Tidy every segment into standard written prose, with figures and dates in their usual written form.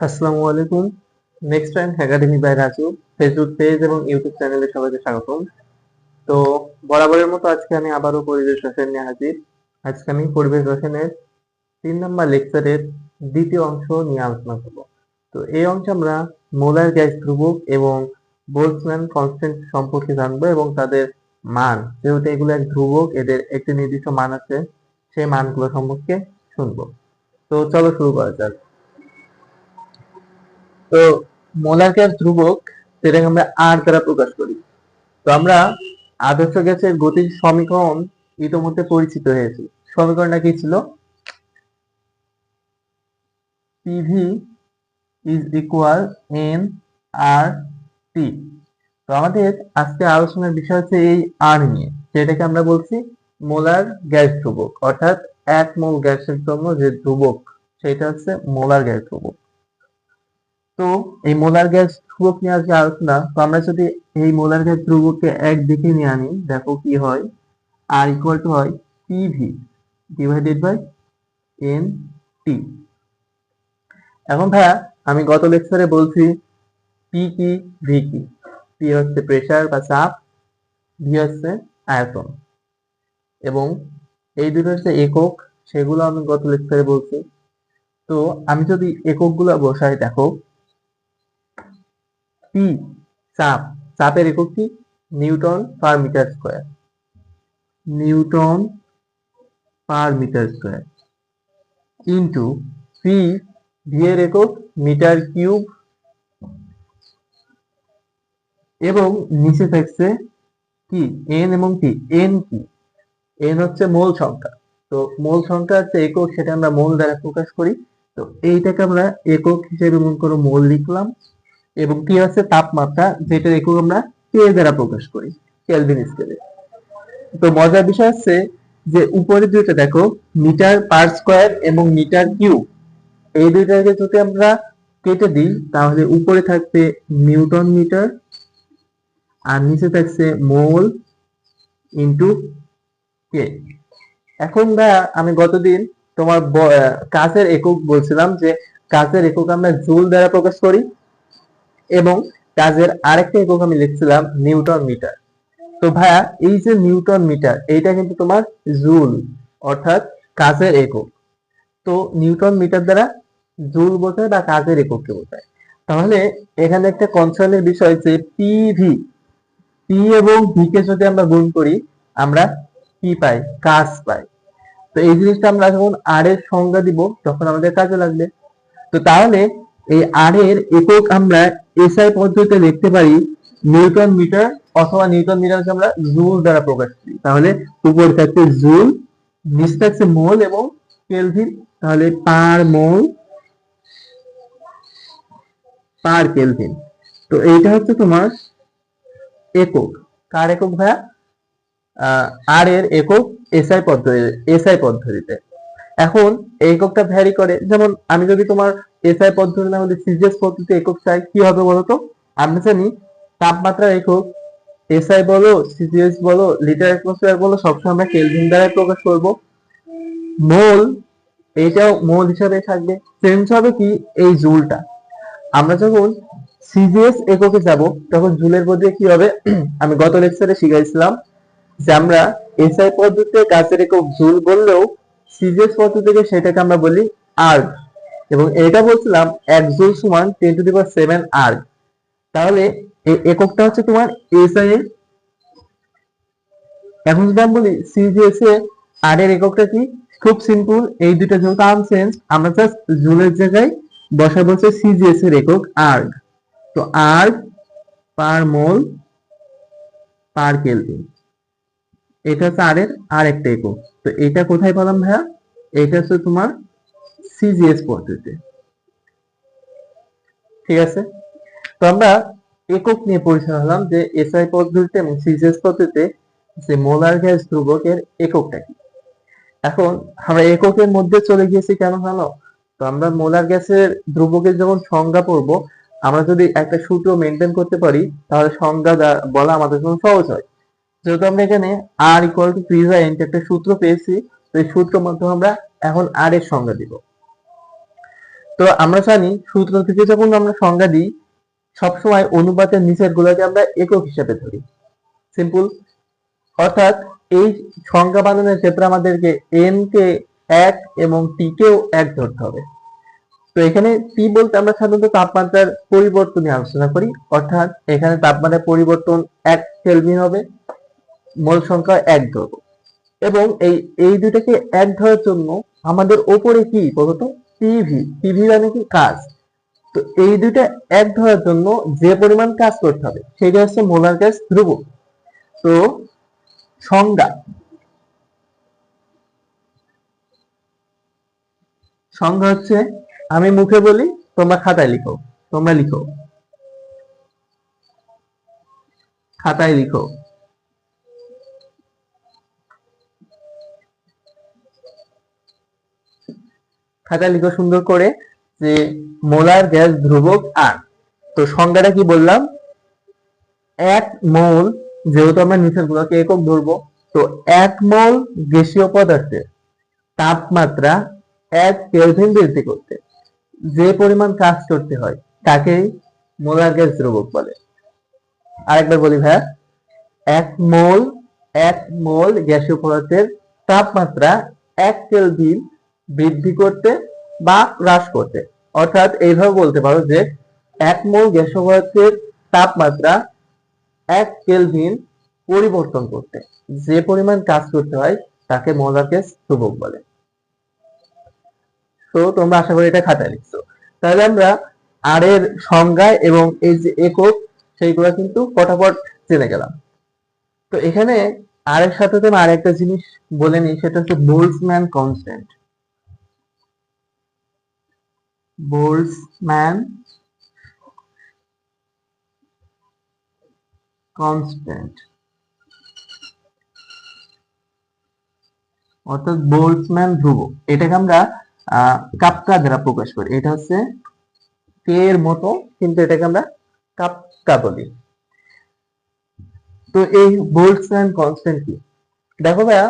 আসসালামু আলাইকুম। Next rank academy by Raju Facebook page এবং ইউটিউব চ্যানেলে সবাইকে স্বাগতম। তো বরাবরের মতো আজকে আমি আবারও পরিবেশ রসায়ন নিয়ে হাজির। আজকে আমি পরিবেশ রসায়নের 3 নম্বর লেকচারের দ্বিতীয় অংশ নিয়ে আলোচনা করব। তো এই অংশে আমরা মোলার গ্যাস ধ্রুবক এবং বোলৎজম্যান কনস্ট্যান্ট সম্পর্কে জানবো এবং তাদের মান, যেহেতু এগুলো এক ধ্রুবক, এদের একটি নির্দিষ্ট মান আছে, সেই মানগুলো সম্পর্কে শুনবো। তো চলো শুরু করা যাক। তো মোলার গ্যাস ধ্রুবক, সেটাকে আমরা আর দ্বারা প্রকাশ করি। তো আমরা আদর্শ গ্যাসের গতির সমীকরণ ইতোমধ্যে পরিচিত হয়েছি। সমীকরণটা কি ছিল? পিভি ইজ ইকুয়াল এন আর টি। তো আমাদের আজকে আলোচনার বিষয় হচ্ছে এই আর নিয়ে, যেটাকে আমরা বলছি মোলার গ্যাস ধ্রুবক, অর্থাৎ 1 মোল গ্যাসের জন্য যে ধ্রুবক সেটা হচ্ছে মোলার গ্যাস ধ্রুবক। তো এই মোলার গ্যাস ধ্রুবক নিয়ে আজকে আলোচনা। তো আমরা যদি এই মোলার গ্যাস ধ্রুবককে একদিকে নিয়ে আনি, দেখো কি হয়। আর ইকুয়াল টু হয় P V divided by N T. এখন ভাইয়া, আমি গত লেকচারে বলছি পি কি, ভি কি। পি হচ্ছে প্রেসার বা চাপ, ভি হচ্ছে আয়তন, এবং এই দুটো হচ্ছে একক, সেগুলো আমি গত লেকচারে বলছি। তো আমি যদি এককগুলো বসাই, দেখো পি চাপ, চাপের একক কি? Newton per metre square, newton per metre square, into V, V এর একক মিটার কিউব, এবং নিচে থাকছে কি? এন এবং টি। এন কি? এন হচ্ছে মোল সংখ্যা। তো মোল সংখ্যা হচ্ছে একক, সেটা আমরা মোল দ্বারা প্রকাশ করি। তো এইটাকে আমরা একক হিসেবে মনে করো মোল লিখলাম, এবং টি হচ্ছে তাপমাত্রা, যেটার একক আমরা কে দ্বারা প্রকাশ করি, কেলভিন স্কেলে। তো মজার বিষয় হচ্ছে যে উপরে দুইটা দেখো, মিটার পার স্কয়ার এবং মিটার কিউব, এই দুইটাকে যদি আমরা কেটে দিই, তাহলে উপরে থাকবে নিউটন মিটার আর নিচে থাকছে মোল ইন্টু কে। এখন আমি গতদিন তোমার কাজের একক বলছিলাম যে কাজের একক আমরা জুল দ্বারা প্রকাশ করি, এবং কাজের আরেকটা একক আমি লিখছিলাম নিউটন মিটার। তো ভাইয়া, এই যে নিউটন মিটার, এইটা কিন্তু তোমার জুল, অর্থাৎ কাজের একক। তো নিউটন মিটার দ্বারা জুল বোঝায় বা কাজের এককে বোঝায়। তাহলে এখানে একটা কনসার্নের বিষয় যে পিভি, পি এবং ভি কে যদি আমরা গুণ করি, আমরা কি পাই? কাজ পাই। তো এই জিনিসটা আমরা যখন আর এর সংজ্ঞা দিব, তখন আমাদের কাজে লাগবে। তো তাহলে এই আর এর একক আমরা এসআই পদ্ধতিতে লিখতে পারি নিউটন মিটার, অথবা নিউটন মিটারকে আমরা জুল দ্বারা প্রকাশ করি। তাহলে উপরে থাকছে জুল, নিচে থাকছে মোল এবং কেলভিন, তাহলে পার মোল পার কেলভিন। তো এইটা হচ্ছে তোমার একক। কার একক ভাইয়া? আর এর একক এসআই পদ্ধতিতে। এখন এই এককটা ভ্যারি করে, যেমন আমি যদি তোমার এসআই পদ্ধতি না হলে সিজিএস পদ্ধতিতে একক চাই, কি হবে বলতো? আমরা জানি তাপমাত্রার একক এসআই বলো, সিজিএস বলো, লিটার অ্যাটমসফিয়ার বলো, সবসময় আমরা কেলভিন দ্বারা প্রকাশ করব। মোল, এটাও মোল হিসাবে থাকবে। চেঞ্জ হবে কি? এই জুলটা। আমরা যখন সিজিএস এককে যাব, তখন জুলের বদলে কি হবে? আমি গত লেকচারে শিখাইছিলাম যে আমরা এসআই পদ্ধতিতে কাজের একক জুল বললেও সিজিএস পদ্ধতিতে সেটাকে আমরা বলি আর্গ, এবং এটা বলছিলাম 1 জুল সমান 10⁷ আর্গ। তাহলে এই এককটা হচ্ছে তোমার এসআই এর। এখন যদি আমি বলি সিজিএস এ আর এর এককটা কি, খুব সিম্পল, এই দুটো যেহেতু আনচেঞ্জ, আমরা জাস্ট জুলের জায়গায় বসা বলছে সিজিএস এর একক আর্গ। তো আর্গ পার মোল পার কেলভিন, এটা হচ্ছে আর এর আরেকটা একক। তো এটা কোথায় পেলাম ভাইয়া? এটা হচ্ছে তোমার সিজিএস পদ্ধতিতে। ঠিক আছে। তো আমরা একক নিয়ে পরিচয় হলাম যে এসআই পদ্ধতিতে এবং সিজিএস পদ্ধতিতে যে মোলার গ্যাস ধ্রুবকের এককটা কি। এখন আমরা এককের মধ্যে চলে গিয়েছি কেন জানো? তো আমরা মোলার গ্যাসের ধ্রুবকের যখন সংজ্ঞা পড়বো, আমরা যদি একটা সূত্র মেনটেন করতে পারি, তাহলে সংজ্ঞা বলা আমাদের জন্য সহজ হয়। যেহেতু আমরা এখানে R equal to P by N একটা সূত্র পেয়েছি, তো এই সূত্রের মাধ্যমে আমরা এখন আর এর সংজ্ঞা দিব। তো আমরা জানি সূত্র থেকে যখন আমরা সংজ্ঞা দিই সবসময় অনুপাতের নিচের গুলোকে আমরা একক হিসেবে ধরি, সিম্পল। অর্থাৎ এই সংজ্ঞা বানানোর ক্ষেত্রে আমাদেরকে এন কে এক এবং টি কেও এক ধরতে হবে। তো এখানে টি বলতে আমরা সাধারণত তাপমাত্রার পরিবর্তন নিয়ে আলোচনা করি, অর্থাৎ এখানে তাপমাত্রার পরিবর্তন 1 কেলভিন হবে, মোল সংখ্যা 1 ধরবো। এবং এই দুটাকে এক ধরার জন্য আমাদের ওপরে কি বলতো, পিভি। পিভি মানে কি, কাজ। তো এই দুইটা এক ধরার জন্য যে পরিমাণ কাজ করতে হবে সেটা হচ্ছে মোলার গ্যাস ধ্রুবক। তো সংজ্ঞা হচ্ছে, আমি মুখে বলি, তোমরা খাতায় লিখো। তোমরা লিখো, খাতায় লিখো। খাতায় লিখো সুন্দর করে যে মোলার গ্যাস ধ্রুবক আর। তো সংজ্ঞাটা কি বললাম, 1 মোল, যেহেতু আমরা নিচের গুলোকে একক ধরবো, তো 1 মোল গ্যাসীয় পদার্থের তাপমাত্রা 1 কেলভিন বৃদ্ধি করতে যে পরিমাণ কাজ করতে হয় তাকেই মোলার গ্যাস ধ্রুবক বলে। আরেকবার বলি ভাইয়া, 1 মোল 1 মোল গ্যাসীয় পদার্থের তাপমাত্রা 1 কেলভিন বৃদ্ধি করতে বা হ্রাস করতে। অর্থাৎ এইভাবে বলতে পারো যে 1 মোল গ্যাসীয় পদার্থের তাপমাত্রা 1 কেলভিন পরিবর্তন করতে যে পরিমাণ কাজ করতে হয় তাকে মোলার গ্যাস ধ্রুবক বলে। তো তোমরা আশা করি এটা খাতায় লিখছো। তাহলে আমরা আর এর সংজ্ঞা এবং এই যে একক সেইগুলো কিন্তু ফটাফট জেনে গেলাম। তো এখানে আর এর সাথে আমি আরেকটা জিনিস বলে নিই, সেটা হচ্ছে বোল্টজম্যান কনস্ট্যান্ট। বোল্টজম্যান কনস্ট্যান্ট অর্থাৎ বোল্টজম্যান ধ্রুবক, এটাকে আমরা কাপকা দ্বারা প্রকাশ করি। এটা হচ্ছে কে এর মতো, কিন্তু এটাকে আমরা কাপকা বলি। তো এই বোল্টজম্যান কনস্ট্যান্ট কি? দেখো ভাইয়া,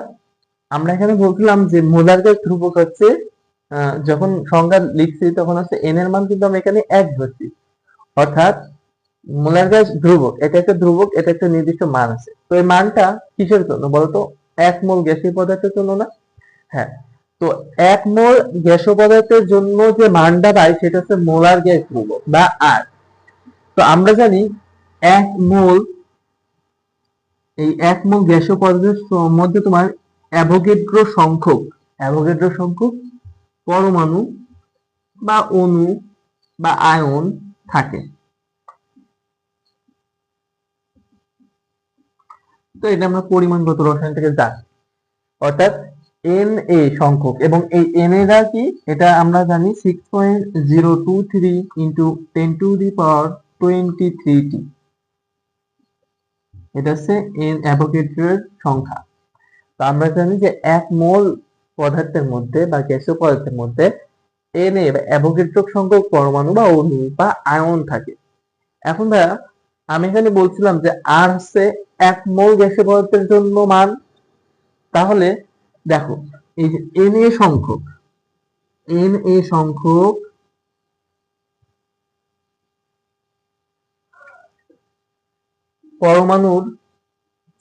আমরা এখানে বলছিলাম যে মোলার গ্যাস ধ্রুবক হচ্ছে, যখন সংজ্ঞা লিখছি তখন হচ্ছে এন এর মান কিন্তু আমরা এখানে 1 ধরছি। অর্থাৎ মোলার গ্যাস ধ্রুবক, এটা একটা ধ্রুবক, এটা একটা নির্দিষ্ট মান আছে। তো এই মানটা কিসের জন্য বলতো? 1 মোল গ্যাসীয় পদার্থের জন্য না? হ্যাঁ। তো 1 মোল গ্যাসীয় পদার্থের জন্য যে মানটা পাই সেটা হচ্ছে মোলার গ্যাস ধ্রুবক বা আর। তো আমরা জানি 1 মোল, এই 1 মোল গ্যাসীয় পদার্থের মধ্যে তোমার অ্যাভোগাড্রো সংখ্যক পরমাণু বা অণু বা আয়ন থাকে। তো এটা আমরা পরিমাণগত রসায়ন থেকে জানি। অর্থাৎ এন এ সংখ্যক, এবং এই এন এরা কি, এটা আমরা জানি 6.023 into 10 to the power 23t। এটা হচ্ছে এন অ্যাভোগাড্রোর সংখ্যা। তো আমরা জানি যে 1 মোল পদার্থের মধ্যে বা গ্যাসীয় পদার্থের মধ্যে এন এ বা অ্যাভোগাড্রো সংখ্যক পরমাণু বা অণু বা আয়ন থাকে। এখন ভাইয়া, আমি এখানে বলছিলাম যে আর হচ্ছে 1 মোল গ্যাসীয় পদার্থের জন্য মান। তাহলে দেখো, এই যে এন এ সংখ্যক পরমাণুর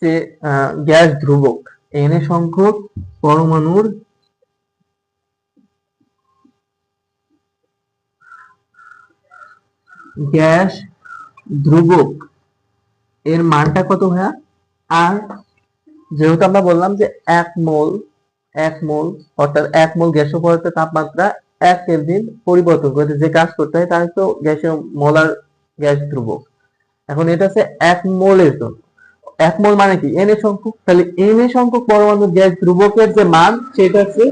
যে গ্যাস ধ্রুবক, এন এ সংখ্যক পরমাণুর গ্যাস ধ্রুবক এর মানটা কত ভাইয়া? আর যেহেতু আমরা বললাম যে 1 মোল অর্থাৎ 1 মোল গ্যাসীয় পদার্থের তাপমাত্রা 1 কেলভিন পরিবর্তন করতে যে কাজ করতে হয় তার তো গ্যাসীয় মোলার গ্যাস ধ্রুবক। এখন এটা হচ্ছে 1 মোলের জন্য। 1 মোল মানে কি? এন এ সংখ্যক। তাহলে এন এ সংখ্যক পরমাণুর গ্যাস ধ্রুবকের যে মান সেটা হচ্ছে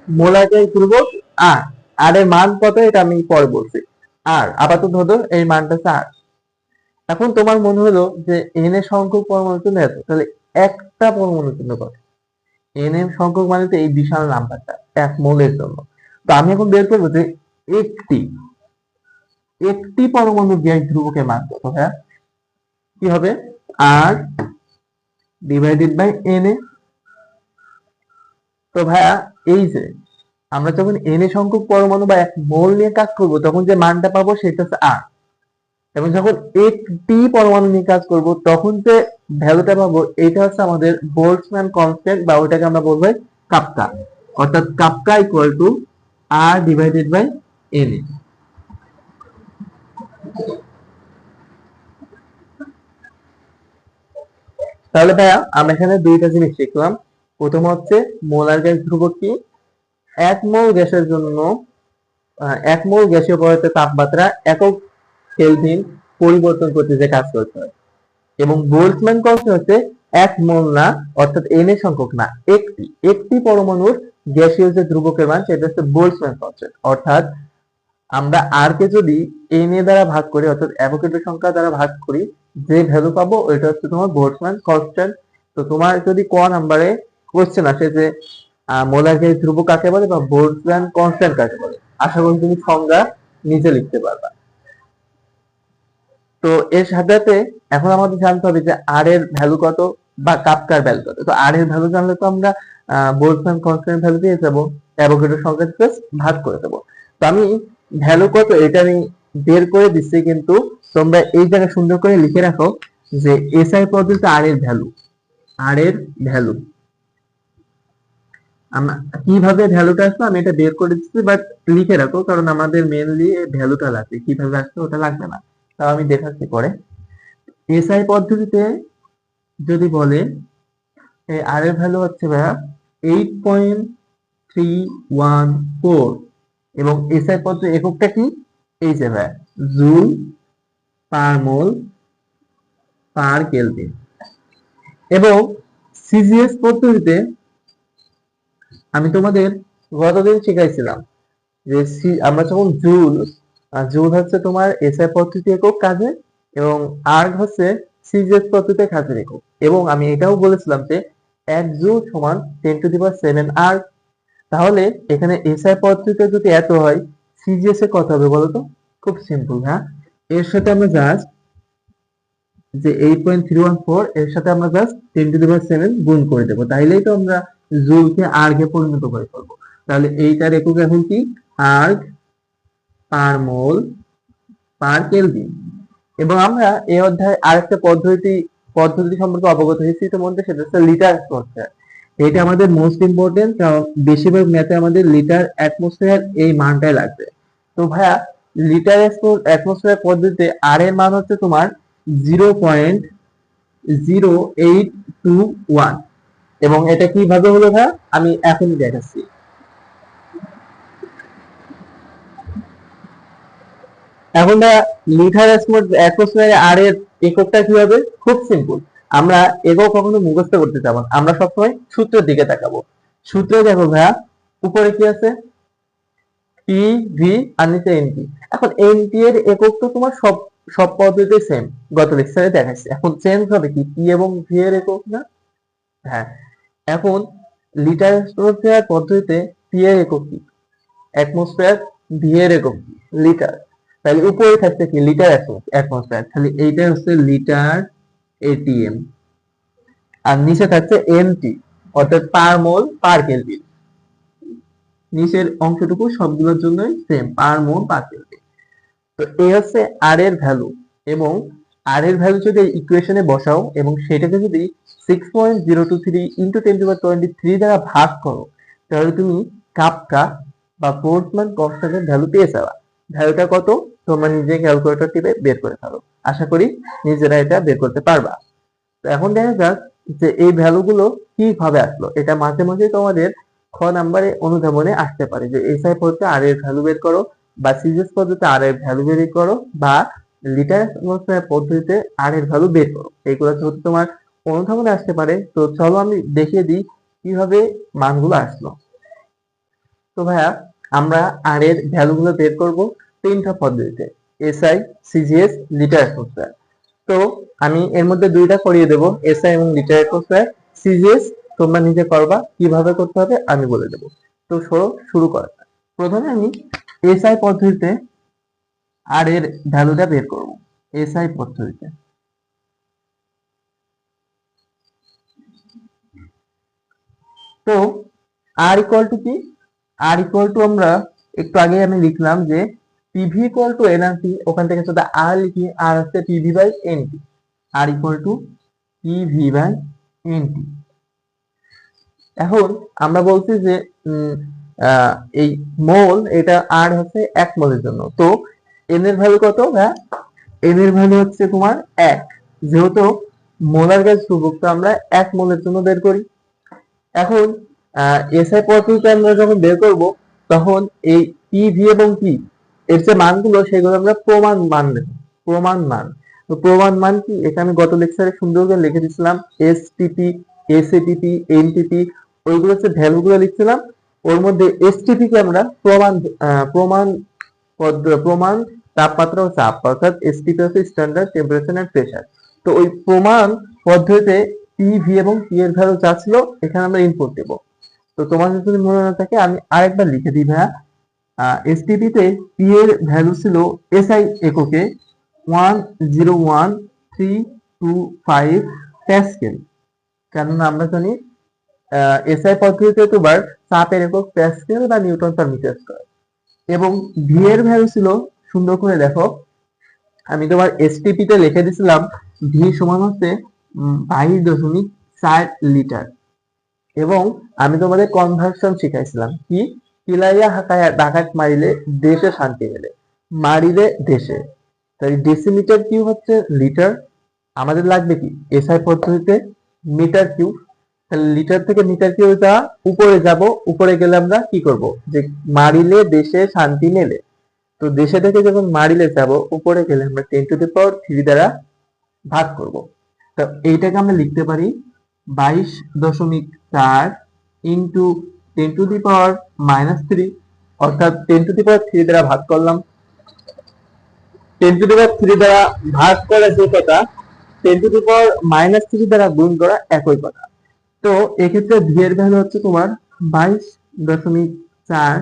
মোলার গ্যাস ধ্রুবক আর। আর এর মান কত এটা আমি পরে বলছি। আর আপাতত ধরো এই মানটা হচ্ছে আর। এখন তোমার মনে হলো যে এন এর সংখ্যক পরমাণুর জন্য এত, তাহলে একটা পরমাণুর জন্য কত? এন এর সংখ্যক মানে তো এই বিশাল নাম্বারটা 1 মোলের জন্য। তো আমি এখন বের করবো যে একটি পরমাণুর গ্যাস ধ্রুবকের মান কত। হ্যাঁ, কি হবে? আর ডিভাইডেড বাই এন এ। তো ভাইয়া, এই যে আমরা যখন এন এ সংখ্যক পরমাণু বা এক মোল নিয়ে কাজ করব তখন যে মানটা পাবো সেটা হচ্ছে আর, এবং যখন একটি পরমাণু নিয়ে কাজ করব তখন যে ভ্যালুটা পাবো এটা হচ্ছে আমাদের বোল্টজম্যান কনস্ট্যান্ট, বা ওটাকে আমরা বলবো কাপকা, অর্থাৎ কাপকা equal to R divided by N A. তাহলে ভাইয়া আমরা এখানে দুইটা জিনিস শিখলাম। প্রথম হচ্ছে মোলার গ্যাস ধ্রুবক কি, এক মোল গ্যাসের জন্য এক মোল গ্যাসীয় পদার্থের তাপমাত্রা একক কেলভিন পরিবর্তন করতে যে কাজ করতে হয়, এবং বোল্টজম্যান কনস্ট্যান্ট হচ্ছে এক মোল না, অর্থাৎ এন এর সংখ্যক না, একটি একটি পরমাণুর গ্যাসীয় যে ধ্রুবকের মান সেটা হচ্ছে বোল্টজম্যান কনস্ট্যান্ট। অর্থাৎ আমরা আর কে যদি এন এ দ্বারা ভাগ করি, অর্থাৎ অ্যাভোগাড্রো সংখ্যা দ্বারা ভাগ করি, যে ভ্যালু পাবো ওইটা হচ্ছে তোমার বোল্টজম্যান কনস্ট্যান্ট। তো তোমার যদি ক নাম্বারে কোশ্চেন আসে যে মোলার গ্যাস ধ্রুবক কাকে বলে বা বোল্টজম্যান কনস্ট্যান্ট কাকে বলে, আশা করি তুমি সংজ্ঞা নিজে লিখতে পারবা। তো এর সাথে এখন আমাদের জানতে হবে যে আর এর ভ্যালু কত বা কাপকার ভ্যালু কত। তো আর এর ভ্যালু জানলে তো আমরা বোল্টজম্যান কনস্ট্যান্ট ভ্যালু পেয়ে যাবো, অ্যাভোগাড্রো সংখ্যা থেকে ভাগ করে দেবো। তো আমি ভ্যালু কত এটা আমি বের করে দিচ্ছি, কিন্তু তোমরা এই জায়গায় সুন্দর করে লিখে রাখো যে এসআই পদ্ধতিতে আর এর ভ্যালু, আর এর ভ্যালু আমরা কিভাবে ভ্যালুটা আসলো আমি এটা বের করে দিচ্ছি, বাট লিখে রাখো কারণ আমাদের মেনলি ভ্যালুটা লাগবে, কিভাবে আসলো ওটা লাগবে না। তাও আমি দেখাচ্ছি পরে। এসআই পদ্ধতিতে যদি বলে এই আর এর ভ্যালু হচ্ছে ভাইয়া 8.314, এবং এসআই পদ্ধতি এককটা কি, এই যে ভাইয়া জুল পার মোল পার কেলভিন। এবং সিজিএস পদ্ধতিতে আমি তোমাদের গতদিন শিখাইছিলাম যে আমরা যখন জুল, জুল হচ্ছে তোমার এসআই পদ্ধতি একক কাজে, এবং আর্গ হচ্ছে সিজিএস পদ্ধতিতে কাজের একক। এবং আমি এটাও বলেছিলাম যে 1 জুল সমান 10⁷ আর্গ। তাহলে এখানে এসআই পদ্ধতিতে যদি এত হয়, সিজিএস এ কত হবে বলতো? খুব সিম্পল, হ্যাঁ, এর সাথে আমরা জাস্ট যে 8.314 এর সাথে আমরা জাস্ট 10⁷ গুণ করে দেবো, তাইলেই তো আমরা জুলকে আর্গে পরিণত করে ফেলবো। তাহলে এইটার একক এখন কি, আর্গ পার মোল পার কেলভিন। এবং আমরা এই অধ্যায়ে আরেকটা পদ্ধতি সম্পর্কে অবগত হয়েছি ইতিমধ্যে, সেটা হচ্ছে লিটার অ্যাটমসফিয়ার। এটা আমাদের মোস্ট ইম্পর্টেন্ট, কারণ বেশিরভাগ ম্যাথে আমাদের লিটার অ্যাটমসফিয়ার এই মানটাই লাগবে। তো ভাইয়া লিটার অ্যাটমসফিয়ার পদ্ধতিতে আর এর মান হচ্ছে তোমার 0.0821, এবং এটা কিভাবে হলো ভাইয়া আমি এখনই দেখাচ্ছি। এখন লিটার অ্যাটমসফিয়ারে আর এর এককটা কি হবে? খুব সিম্পল, আমরা একক কখনো মুখস্থ করতে যাবো না, আমরা সবসময় সূত্রের দিকে তাকাবো। সূত্রে দেখো ভাইয়া উপরে কি আছে, পি ভি আর নিচে এনটি। এখন এনটি এর একক তো তোমার সব সব পদ্ধতিতে সেম, গত লেকচারে দেখাচ্ছি। এখন চেঞ্জ হবে কি, পি এবং ভি এর একক না? হ্যাঁ। এখন লিটার অ্যাটমসফিয়ার পদ্ধতিতে পি এর একক কি, অ্যাটমসফিয়ার, ভি এর একক কি, লিটার। তাহলে উপরে থাকছে কি, লিটার অ্যাটমসফিয়ার, তাহলে এইটা হচ্ছে লিটার এটিএম। আর নিচে থাকছে এমটি, অর্থাৎ পার মোল পার কেলভিন। নিচের অংশটুকু সবগুলোর জন্যই সেম, পার মোল পার কেলভিন। তো এই হচ্ছে আর এর ভ্যালু। এবং আর এর ভ্যালু যদি ইকুয়েশনে বসাও এবং সেটাকে যদি 6.023 ইন্টু 10⁻23 দ্বারা ভাগ করো, তাহলে তুমি কাপকা বা বোল্টজম্যান কনস্ট্যান্টের ভ্যালু পেয়ে যাবে। ভ্যালুটা কত তোমরা নিজে ক্যালকুলেটর টিপে বের করে ফেলো, আশা করি নিজেরা এটা বের করতে পারবা। তো এখন দেখা যাক যে এই ভ্যালুগুলো কিভাবে আসলো। এটা মাঝে মাঝে তোমাদের খ নাম্বারে অনুধাবনে আসতে পারে যে এসআই পদ্ধতিতে আর এর ভ্যালু বের করো, বা সিজিএস পদ্ধতিতে আর এর ভ্যালু বের করো, বা লিটার পদ্ধতিতে আর এর ভ্যালু বের করো। এইগুলো হচ্ছে তোমার অনুধাবনে আসতে পারে। তো চলো আমি দেখিয়ে দিই কিভাবে মানগুলো আসলো। তো ভাইয়া আমরা আর এর ভ্যালুগুলো বের করব তিনটা পদ্ধতিতে, এসআই, সিজিএস, লিটার অ্যাটমসফিয়ার। তো আমি এর মধ্যে দুইটা করিয়ে দেব, এসআই এবং লিটার অ্যাটমসফিয়ার। সিজিএস তোমরা নিজে করবা, কিভাবে করতে হবে আমি বলে দেব। তো শুরু করা যাক। প্রথমে আমি এসআই পদ্ধতিতে আর এর ভ্যালুটা বের করব। এসআই পদ্ধতিতে তো আর ইকুয়াল টু কি, আর ইকুয়াল টু আমরা একটু আগে আমি লিখলাম যে পিভি ইকুয়াল টু এনআরটি, ওখান থেকে যদি আর লিখি, আর হচ্ছে PV by NT, R equal to PV by NT. এখন আমরা বলছি যে উম, এই মোল, এটা আর হচ্ছে 1 মোলের জন্য, তো এন এর ভ্যালু কত? হ্যাঁ, এন এর ভ্যালু হচ্ছে তোমার 1, যেহেতু মোলার গ্যাস ধ্রুবক, তো আমরা 1 মোলের জন্য বের করি। এখন এসআই পদ্ধতিতে আমরা যখন বের করব, তখন এই পি ভি এবং পি এর যে মানগুলো, সেগুলো আমরা প্রমাণ মান নেব, প্রমাণ মান। তো প্রমাণ মান কি, এটা আমি গত লেকচারে সুন্দর করে লিখে দিয়েছিলাম, এসটিপি, এসএটিপি, এনটিপি, ওইগুলো হচ্ছে ভ্যালুগুলো লিখছিলাম। ওর মধ্যে এসটিপি কে আমরা প্রমাণ, প্রমাণ প্রমাণ তাপমাত্রা ও চাপ, অর্থাৎ এসটিপি হচ্ছে স্ট্যান্ডার্ড টেম্পারেচার এন্ড প্রেসার। তো ওই প্রমাণ পদ্ধতিতে পি ভি এবং পি এর ভ্যালু যা ছিল, এখানে আমরা ইনপুট দেব। তো তোমাদের যদি মনে না থাকে, আমি আরেকবার লিখে দিই ভাইয়া। এসটিপি তে পি এর ভ্যালু ছিল এসআই এককে 101,325 প্যাসকেল। কেননা আমরা জানি এসআই পদ্ধতিতে তোমার চাপের একক প্যাসকেল বা নিউটন পার মিটার স্কয়ার। এবং ভি এর ভ্যালু ছিল, সুন্দর করে দেখো, আমি তোমার এসটিপি তে লিখে দিয়েছিলাম ভি সমান হচ্ছে 22.4 লিটার। এবং আমি তোমাদের কনভার্সন শিখাইছিলাম কি, পিলাইয়া হাকায়া ডাকাত মারিলে দেশে শান্তি মেলে, মারিলে দেশে। তাই ডেসিমিটার কিউব হচ্ছে লিটার, আমাদের লাগবে কি এসআই পদ্ধতিতে মিটার কিউব। তাহলে লিটার থেকে মিটার কিউব যা উপরে যাব, উপরে গেলে আমরা কি করব, যে মারিলে দেশে শান্তি মেলে। তো দেশে থেকে যখন মারিলে যাব, উপরে গেলে আমরা 10⁻³ দ্বারা ভাগ করব। তো এইটাকে আমরা লিখতে পারি 22.4 ইন্টু 10⁻³ অর্থাৎ 10⁻³ দ্বারা ভাগ করলাম। 10⁻³ দ্বারা ভাগ করা যে কথা, 10⁻³ দ্বারা গুণ করা একই কথা। তো এক্ষেত্রে ভি এর ভ্যালু হচ্ছে তোমার 22.4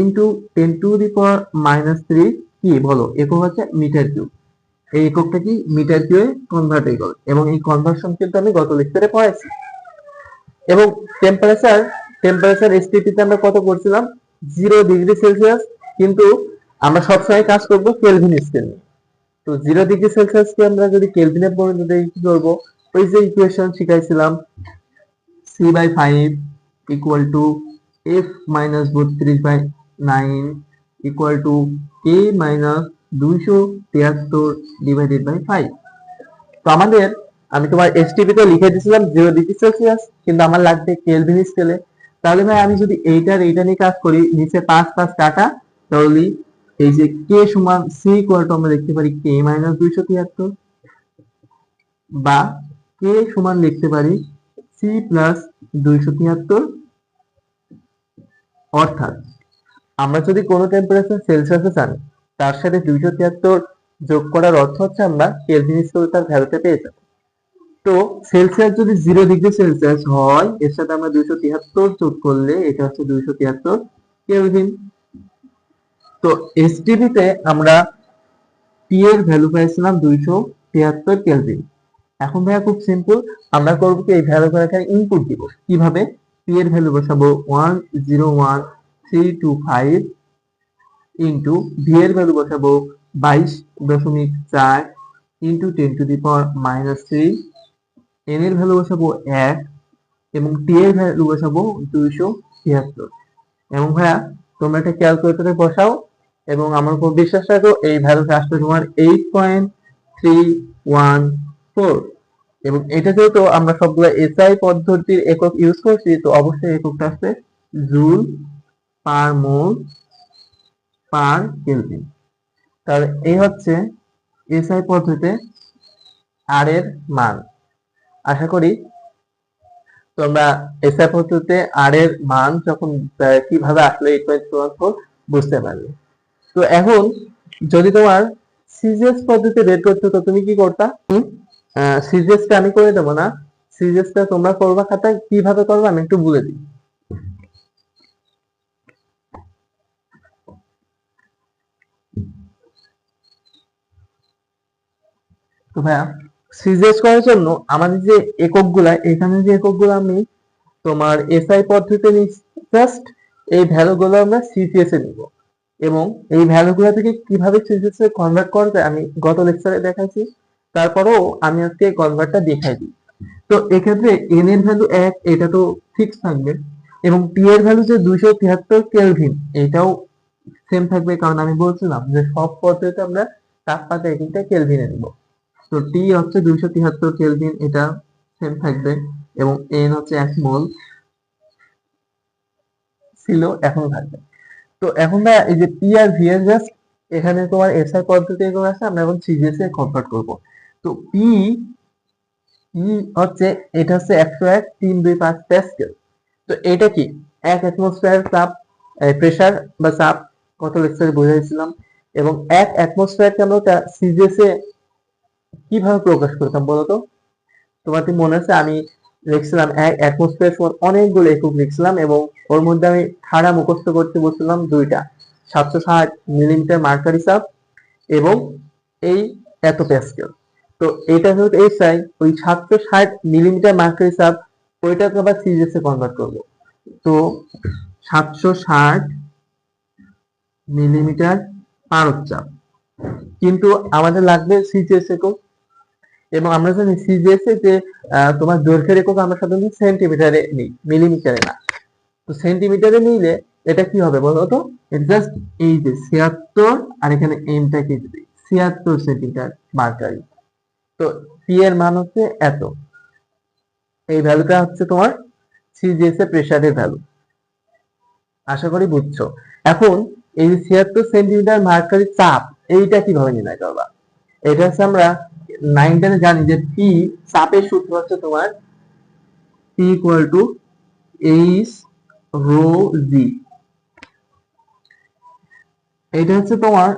ইন্টু 10⁻³ কি বলো, একক হচ্ছে মিটার কিউব। এই এককটা কি মিটার কিউবে কনভার্ট হয়ে গেল, এবং এই কনভার্সন কিন্তু আমি গত লেকচারে পড়াইছি। এবং টেম্পারেচার, টেম্পারেচার এসটিপি তে আমরা কত করছিলাম, 0°C, কিন্তু আমরা সবসময় কাজ করব কেলভিন স্কেল নিয়ে। তো 0°C কে আমরা যদি কেলভিনে পরিণত করি, কি করব, ওই যে ইকুয়েশন শিখাইছিলাম, C/5 equal to F minus 32/9 equal to K minus 273 divided by 5। তো আমাদের, আমি তোমার এসটিপি তে লিখে দিয়েছিলাম 0°C, কিন্তু আমার লাগবে কেলভিন স্কেলে। তাহলে ভাই আমি যদি এইটা নিয়ে কাজ করি, নিচে 5 5 কাটা, তাহলে এই যে কে সমান সি ইকুয়াল টু আমরা লিখতে পারি কে মাইনাস 273, বা কে সমান লিখতে পারি সি প্লাস 273। অর্থাৎ আমরা যদি কোনো টেম্পারেচার সেলসিয়াসে জানি, তার সাথে 273 যোগ করার অর্থ হচ্ছে আমরা কেলভিন স্কেলে তার ভ্যালুটা পেয়ে যাব। তো সেলসিয়াস যদি 0°C হয়, এর সাথে আমরা 273 যোগ করলে এটা হচ্ছে 273 কেলভিন। তো এসটিপি তে আমরা পি এর ভ্যালু পাইছিলাম 273 কেলভিন। এখন ভাইয়া খুব সিম্পল, আমরা করব কি, এই ভ্যালুগুলো এখানে ইনপুট দিব। কিভাবে, পি এর ভ্যালু বসাবো 101,325 ইন্টু ভি এর ভ্যালু বসাবো 22.4 ইন্টু 10⁻³ এন এর ভ্যালু বসাবো 1 এবং টি এর ভ্যালু বসাবো 273। এবং ভাইয়া তোমরা এটা ক্যালকুলেটরে বসাও, এবং আমার উপর বিশ্বাস রাখো, এই ভ্যালুটা আসবে তোমার 8.314। এবং এটা যেহেতু আমরা সবগুলো এসআই পদ্ধতির একক ইউজ করছি, তো অবশ্যই এককটা আসবে জুল পার মোল পার কেলভিন। তাহলে এই হচ্ছে এসআই পদ্ধতিতে আর এর মান। আশা করি তোমরা এসআই পদ্ধতিতে আর এর মান যখন কিভাবে আসলে 8.314 বুঝতে পারবে। তো এখন যদি তোমার সিজিএস পদ্ধতি বের করতে, তো তুমি কি করতা, সিজিএস টা আমি করে দেবো না, সিজিএস টা তোমরা করবা খাতায়। কিভাবে করবে আমি একটু বলে দিই। তো ভাইয়া সিজিএস করার জন্য আমাদের যে এককগুলা, এখানে যে এককগুলো আমি তোমার এসআই পদ্ধতিতে জাস্ট এই ভ্যালুগুলো আমরা সিজিএস এ নিব এবং এই ভ্যালুগুলো থেকে কিভাবে সিজিএস এ কনভার্ট করবে আমি গত লেকচারে দেখাইছি, তারপরেও আমি আজকে কনভার্টটা দেখাই দিই। তো এক্ষেত্রে এন এর ভ্যালু 1 এটা তো ফিক্স থাকবে এবং টি এর ভ্যালু যে 273 কেলভিন এটাও সেম থাকবে, কারণ আমি বলছিলাম যে সব পদ্ধতিতে আমরা তাপমাত্রা এখানটা কেলভিনে নিব। তো টি হচ্ছে 273 কেলভিন, এটা সেম থাকবে এবং এন হচ্ছে 1 মোল ছিল, এখন থাকবে। তো এখন না এই যে পি আর ভি এর জাস্ট এখানে তোমার এসআই পদ্ধতি এগুলো আছে, আমরা এখন সিজিএস এ কনভার্ট করব। তো পি হচ্ছে, এটা হচ্ছে 101.325 প্যাসকেল। তো এটা কি 1 অ্যাটমসফিয়ার চাপ, প্রেসার বা চাপ কত লেকচারে বুঝাইছিলাম। এবং 1 অ্যাটমসফিয়ারকে আমরা সিজিএস এ কিভাবে প্রকাশ করতাম বলতো? তোমার কি মনে আছে? আমি লিখছিলাম 1 অ্যাটমসফিয়ার সমান অনেকগুলো একক লিখছিলাম এবং ওর মধ্যে আমি ঠাড়া মুখস্থ করতে বলছিলাম দুইটা, 760 মিলিমিটার মার্কারি চাপ এবং এই এত প্যাসকেল। তো এটা হচ্ছে এসআই, ওই 760 মিলিমিটার মার্কারি চাপ ওইটাকে আবার সিজিএস এ কনভার্ট করব। তো 760 মিলিমিটার পারদ চাপ, কিন্তু আমাদের লাগবে সিজিএস একক এবং আমরা জানি সিজিএস এ যে তোমার দৈর্ঘ্যের একক আমরা সাধারণত সেন্টিমিটারে নিই, মিলিমিটারে না। তো সেন্টিমিটারে নিলে এটা কি হবে বলো তো? জাস্ট এই যে 76 আর এখানে এমটা কি দিবি, 76 সেন্টিমিটার মার্কারি। তো পি এর মান হচ্ছে এত, এই ভ্যালুটা হচ্ছে তোমার সিজিএস এর প্রেসারের ভ্যালু। আশা করি বুঝছো। এখন এই যে 76 সেন্টিমিটার মার্কারি চাপ এইটা কিভাবে নির্ণয় করবা? এটা হচ্ছে আমরা 9 জানি যে পি চাপের সূত্র হচ্ছে তোমার P equal to H rho G. এটা হচ্ছে তোমার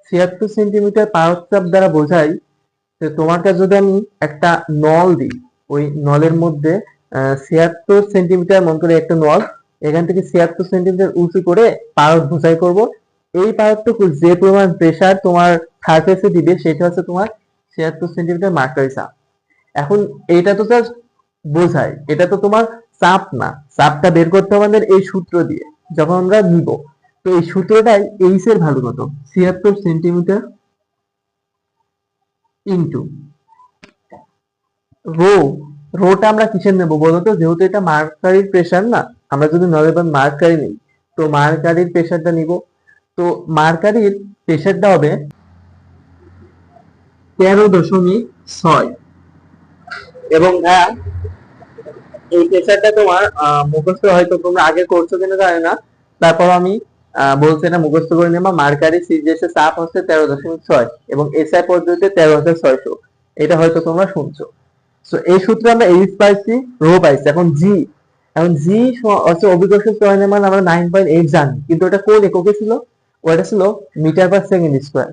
76 সেন্টিমিটার পারদ চাপ দ্বারা বোঝাই যে তোমার কাছে যদি আমি একটা নল দিই, ওই নলের মধ্যে 76 সেন্টিমিটার মন করে একটা নল, এখান থেকে 76 সেন্টিমিটার উঁচু করে পারদ বোঝাই করব। এই পারদটুকু যে পরিমাণ প্রেসার তোমার সারফেসে দিবে সেটা হচ্ছে তোমার 76 সেন্টিমিটার মার্কারি চাপ। এখন এইটা তো জাস্ট বোঝায়, এটা তো তোমার চাপ না। চাপটা বের করতে হবে আমাদের এই সূত্র দিয়ে যখন আমরা নিব। তো এই সূত্রটাই এইচ এর ভ্যালু কত, 76 সেন্টিমিটার ইন্টু রো। রোটা আমরা কিসের নেব বলতো? যেহেতু এটা মার্কারির প্রেসার না, আমরা যদি নলেবান মার্কারি নিই তো মার্কারির প্রেসারটা নিব। তো মার্কারির প্রেসারটা হবে 13.6 এবং হ্যাঁ এই প্রেসারটা তোমার মুখস্থ হয়তো তোমরা আগে করছো কিনা জানি না, তারপর আমি বলছি এটা মুখস্থ করে নেবা। মার্কারি সিজিএস এর চাপ হচ্ছে 13.6 এবং এসআই পদ্ধতিতে 13,600, এটা হয়তো তোমরা শুনছো। সো এই সূত্রে আমরা এইচ পাইছি, রো পাইছি। এখন জি হচ্ছে অভিকর্ষের ত্বরণের মান আমরা 9.8 জানি, কিন্তু এটা কোন এককে ছিল? ওটা ছিল মিটার পার সেকেন্ড স্কয়ার।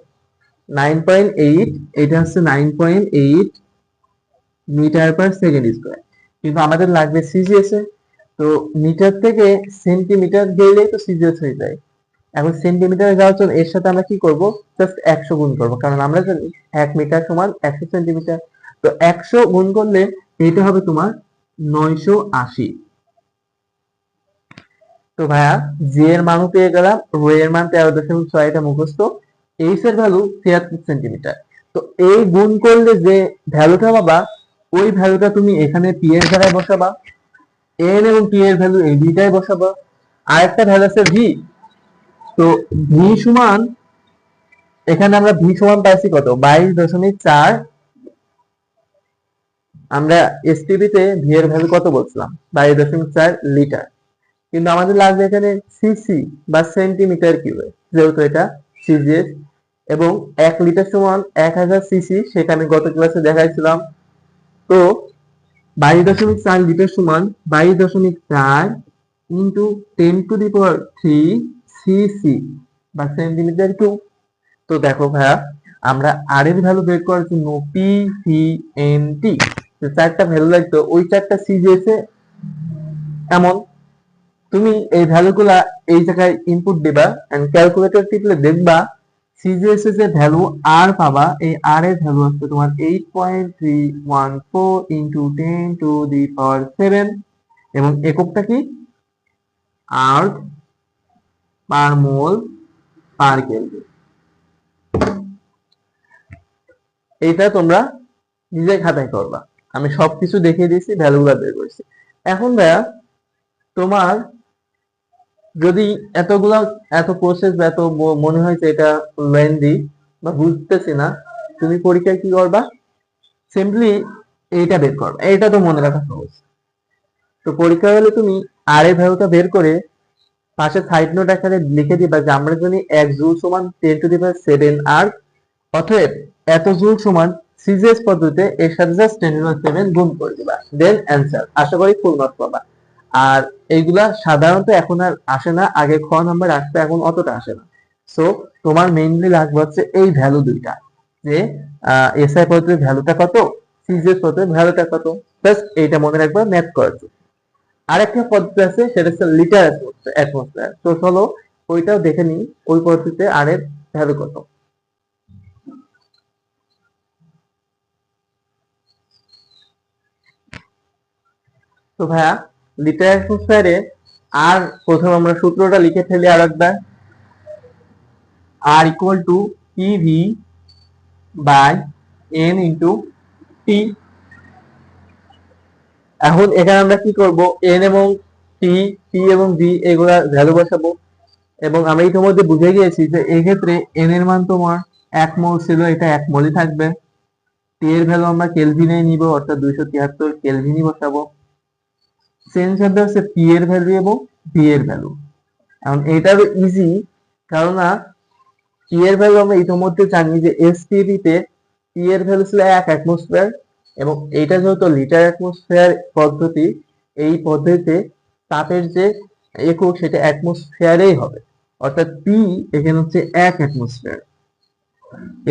9.8, এটা হচ্ছে 9.8 মিটার পার সেকেন্ড স্কয়ার, কিন্তু আমাদের লাগবে সিজিএস এ। তো মিটার থেকে সেন্টিমিটার গেলেই তো সিজিএস হয়ে যায়। এখন সেন্টিমিটারে যাওয়ার জন্য এর সাথে আমরা কি করব? জাস্ট 100 গুণ করব, কারণ আমরা জানি 1 মিটার সমান 100 সেন্টিমিটার। তো 100 গুণ করলে এটা হবে তোমার 980। তো ভাইয়া জি এর মানও পেয়ে গেলাম, রো এর মান 13.6, এটা মুখস্থ। এইচ এর ভ্যালু 73 সেন্টিমিটার। তো এই গুণ করলে যে ভ্যালুটা পাবা ওই ভ্যালুটা তুমি এখানে পি এর জায়গায় বসাবা, এন এবং টি এর ভ্যালু এই দুইটাই বসাবা। আর একটা ভ্যালু আছে ভি। তো ভি সমান, এখানে আমরা ভি সমান পাইছি কত, 22.4। আমরা এসটিপি তে ভি এর ভ্যালু কত বলছিলাম, 22.4 লিটার। কিন্তু আমাদের লাগবে এখানে সিসি বা সেন্টিমিটার কিউবে, যেহেতু এটা সিজিএস এবং 1 লিটার সমান 1000 সিসি, সেটা আমি গত ক্লাসে দেখাইছিলাম। তো 22.4 লিটার সমান 22.4 ইন্টু 10⁻³ সিসি বা সেন্টিমিটার কিউব। তো দেখো ভাইয়া, আমরা আর এর ভ্যালু বের করার জন্য পি ভি এন টি যে চারটা ভ্যালু লাগতো ওই চারটা সিজিএস এ এমন। তুমি এই ভ্যালুগুলা এই জায়গায় ইনপুট দিবা এন্ড ক্যালকুলেটর টিপলে দেখবা সিজিএস এর যে ভ্যালু আর পাবা, এই আর এর ভ্যালু আসছে তোমার 8.314 ইন্টু 10⁻⁷ এবং এককটা কি, আর্ক পার মোল পার কেলভিন। এইটা তোমরা নিজে খাতায় করবা, আমি সবকিছু দেখিয়ে দিয়েছি, ভ্যালুগুলো বের করেছি। এখন ভাইয়া তোমার যদি এত প্রসেস বা এত মনে হয় যে এটা লেন্দি বা বুঝতেছি না, তুমি পরীক্ষায় কি করবা, সিম্পলি এইটা বের করবা, এইটা তো মনে রাখা সহজ। তো পরীক্ষা হলে তুমি আর এর ভ্যালুটা বের করে পাশে সাইড নোট আকারে লিখে দিবা যে আমরা জানি 1 জুল সমান 10⁷ আর, অতএব এত জুল সমান সিজিএস পদ্ধতিতে এর সাথে জাস্ট 10⁷ গুণ করে দিবা, দেন অ্যান্সার। আশা করি ফুল মার্ক পাবা। আর এইগুলা সাধারণত এখন আর আসে না, আগে খ নাম্বার আসতো, এখন অতটা আসে না। সো তোমার মেইনলি লাগবে হচ্ছে এই ভ্যালু দুইটা, যে এসআই পদ্ধতির ভ্যালুটা কত, সিজিএস পদ্ধতির ভ্যালুটা কত, প্লাস এইটা মনে রাখবা ম্যাথ করার জন্য। আরেকটা পদ্ধতি আছে, সেটা হচ্ছে লিটার অ্যাটমসফিয়ার। তো চলো ওইটাও দেখে নিই, ওই পদ্ধতিতে আর এর ভ্যালু কত। তো ভাইয়া লিটার অ্যাটমসফিয়ারে আর প্রথম আমরা সূত্রটা লিখে ফেলি আর একবার, R equal to PV by N into T. এখন এখানে আমরা কি করব, এন এবং টি, টি এবং ভি এগুলা ভ্যালু বসাবো। এবং আমরা ইতিমধ্যে বুঝে গিয়েছি যে এই ক্ষেত্রে এন এর মান তোমার 1 মোল ছিল, এটা 1 মোলই থাকবে। টি এর ভ্যালু আমরা কেলভিনে নিব, অর্থাৎ 273 কেলভিনই বসাবো। চেঞ্জ হবে হচ্ছে পি এর ভ্যালু এবং ভি এর ভ্যালু। এখন এটা ইজি, কারণ পি এর ভ্যালু আমরা ইতিমধ্যে জানি যে এসটিপি তে পি এর ভ্যালু ছিল 1 অ্যাটমসফিয়ার, এবং এইটা যেহেতু লিটার অ্যাটমসফিয়ার পদ্ধতি, এই পদ্ধতিতে তাপের যে একক সেটা অ্যাটমসফিয়ারেই হবে, অর্থাৎ পি এখানে হচ্ছে 1 অ্যাটমসফিয়ার।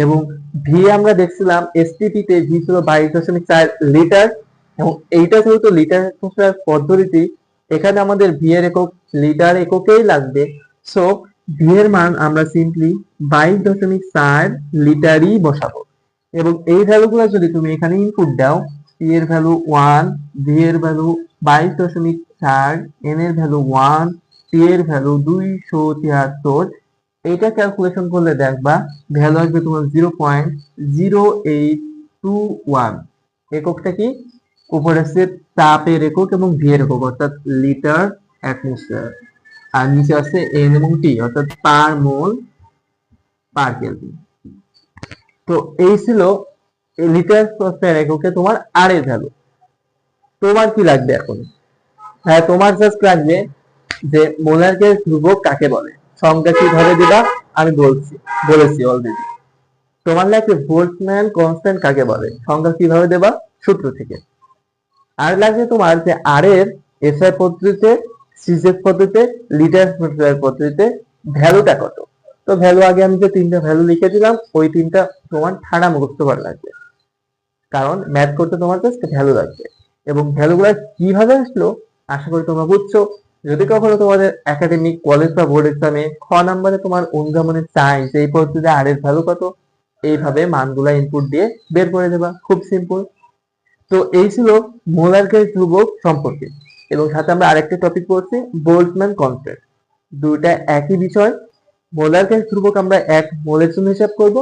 এবং ভি আমরা দেখছিলাম এসটিপি তে ভি ছিল 22.4 লিটার, এবং এইটা যেহেতু লিটার অ্যাটমসফিয়ার পদ্ধতি, এখানে আমাদের ভি এর একক লিটার এককেই লাগবে। সো ভি এর মান আমরা সিম্পলি 22.4 লিটারই বসাবো। এবং এই ভ্যালুগুলো যদি তুমি এখানে ইনপুট দাও, পি এর ভ্যালু 1, ভি এর ভ্যালু 22.4, এন এর ভ্যালু 1, টি এর ভ্যালু 273, এইটা ক্যালকুলেশন করলে দেখবা ভ্যালু আসবে তোমার 0.0821। এককটা কি, উপরে আছে তাপের একক এবং ভি এর একক, অর্থাৎ লিটার অ্যাটমসফিয়ার, আর নিচে আছে এন এবং টি, অর্থাৎ পার মোল পার কেলভিন। তো এই ছিল লিটার অ্যাটমসফিয়ার এককে তোমার আর এর ভ্যালু। তোমার কি লাগবে এখন? হ্যাঁ, তোমার জাস্ট লাগবে যে মোলার গ্যাস ধ্রুবক কাকে বলে, সংজ্ঞা কিভাবে দিবা আমি বলেছি অলরেডি। তোমার লাগবে বোল্টজম্যান কনস্ট্যান্ট কাকে বলে, সংজ্ঞা কিভাবে দেবা, সূত্র থেকে। আর লাগবে তোমার যে আর এর এসআই পদ্ধতিতে, সিজেস পদ্ধতিতে, লিটার পদ্ধতিতে ভ্যালুটা কত। তো ভ্যালু আগে আমি যে 3টা ভ্যালু লিখে দিলাম, ওই 3টা তোমার ঠাড়া মুখস্থ করা লাগবে, কারণ ম্যাথ করতে তোমার কাছে ভ্যালু লাগবে। এবং ভ্যালুগুলো কিভাবে আসলো আশা করি তোমরা বুঝছো। যদি কখনো তোমাদের একাডেমিক কলেজ বা বোর্ড এক্সামে খ নাম্বারে তোমার অনুগমনে চাই যে এই পদ্ধতিতে আর এর ভ্যালু কত, এইভাবে মানগুলা ইনপুট দিয়ে বের করে দেবা, খুব সিম্পল। তো এই ছিল মোলার গ্যাস ধ্রুবক সম্পর্কে। এবং সাথে আমরা আরেকটা টপিক পড়ছি বোল্টজম্যান কনস্ট্যান্ট, দুইটা একই বিষয়। মোলার গ্যাস ধ্রুবক আমরা 1 মোলের জন্য হিসাব করব,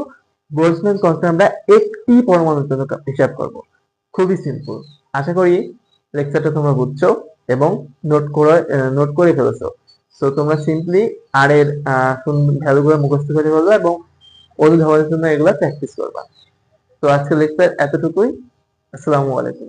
বোল্টজম্যান কনস্ট্যান্ট আমরা একটি পরমাণুর জন্য হিসাব করব। খুবই সিম্পল। আশা করি লেকচারটা তোমরা বুঝছো এবং নোট করে ফেলেছো। সো তোমরা সিম্পলি আর এর ভ্যালুগুলো মুখস্থ করে ফেলবা এবং অনুধাবনের জন্য এগুলা প্র্যাকটিস করবা। তো আজকে লেকচার এতটুকুই। আসসালামু আলাইকুম।